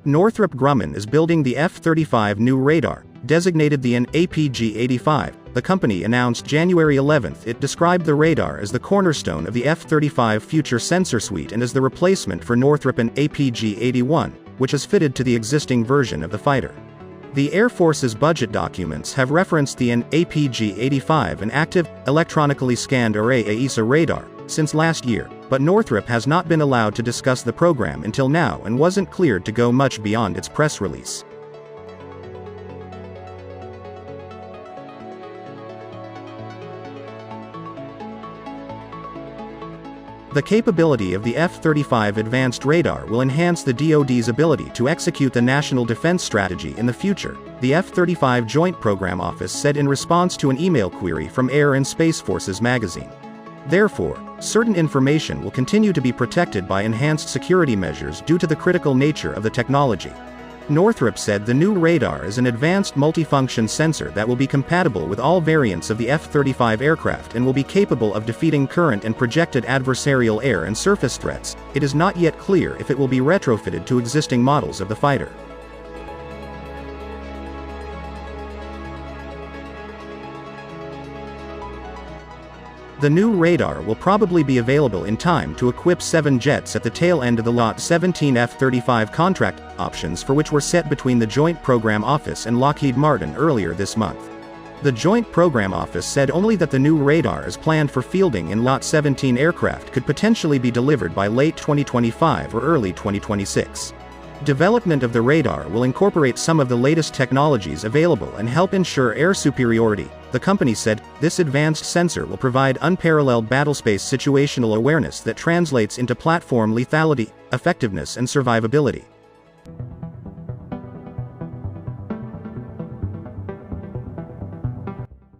Northrop Grumman is building the F-35 new radar, designated the APG-85. The company announced January 11 it described the radar as the cornerstone of the F-35 future sensor suite and as the replacement for Northrop and APG-81, which is fitted to the existing version of the fighter. The Air Force's budget documents have referenced the APG-85, an active, electronically scanned array AESA radar, since last year, but Northrop has not been allowed to discuss the program until now and wasn't cleared to go much beyond its press release. The capability of the F-35 advanced radar will enhance the DoD's ability to execute the national defense strategy in the future, the F-35 Joint Program Office said in response to an email query from Air and Space Forces magazine. Therefore, certain information will continue to be protected by enhanced security measures due to the critical nature of the technology. Northrop said the new radar is an advanced multifunction sensor that will be compatible with all variants of the F-35 aircraft and will be capable of defeating current and projected adversarial air and surface threats. It is not yet clear if it will be retrofitted to existing models of the fighter. The new radar will probably be available in time to equip 7 jets at the tail end of the Lot 17 F-35 contract, options for which were set between the Joint Program Office and Lockheed Martin earlier this month. The Joint Program Office said only that the new radar is planned for fielding in Lot 17 aircraft could potentially be delivered by late 2025 or early 2026. Development of the radar will incorporate some of the latest technologies available and help ensure air superiority, the company said. This advanced sensor will provide unparalleled battlespace situational awareness that translates into platform lethality, effectiveness and survivability.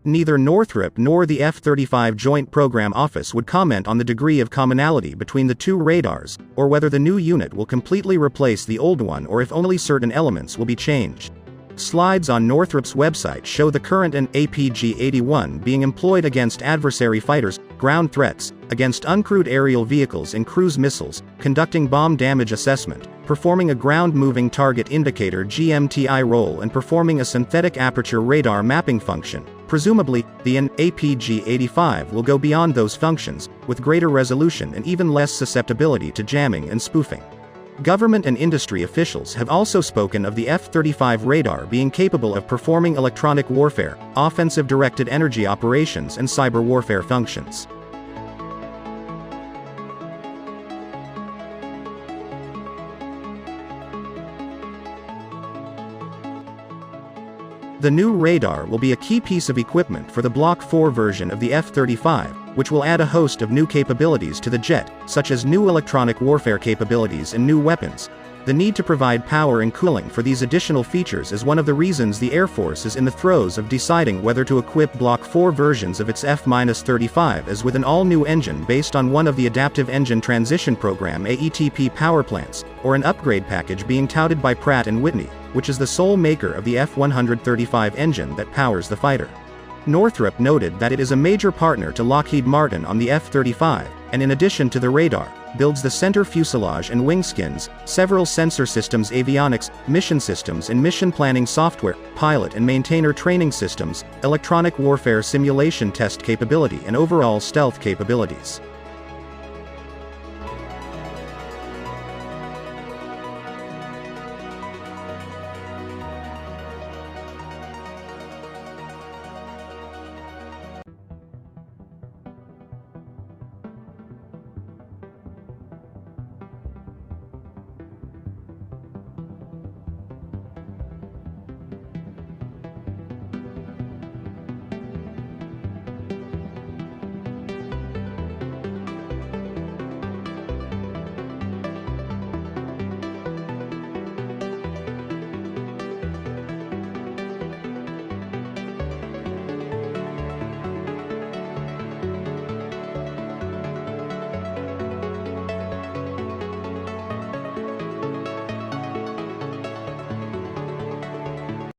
Neither Northrop nor the F-35 Joint Program Office would comment on the degree of commonality between the two radars, or whether the new unit will completely replace the old one or if only certain elements will be changed. Slides on Northrop's website show the current APG-81 being employed against adversary fighters, ground threats, against uncrewed aerial vehicles and cruise missiles, conducting bomb damage assessment, performing a ground-moving target indicator GMTI role and performing a synthetic aperture radar mapping function. Presumably, the APG-85 will go beyond those functions, with greater resolution and even less susceptibility to jamming and spoofing. Government and industry officials have also spoken of the F-35 radar being capable of performing electronic warfare, offensive directed energy operations and cyber warfare functions. The new radar will be a key piece of equipment for the Block 4 version of the F-35, which will add a host of new capabilities to the jet, such as new electronic warfare capabilities and new weapons. The need to provide power and cooling for these additional features is one of the reasons the Air Force is in the throes of deciding whether to equip Block 4 versions of its F-35 as with an all-new engine based on one of the Adaptive Engine Transition Program AETP power plants, or an upgrade package being touted by Pratt & Whitney, which is the sole maker of the F-135 engine that powers the fighter. Northrop noted that it is a major partner to Lockheed Martin on the F-35, and in addition to the radar, builds the center fuselage and wing skins, several sensor systems, avionics, mission systems and mission planning software, pilot and maintainer training systems, electronic warfare simulation test capability and overall stealth capabilities.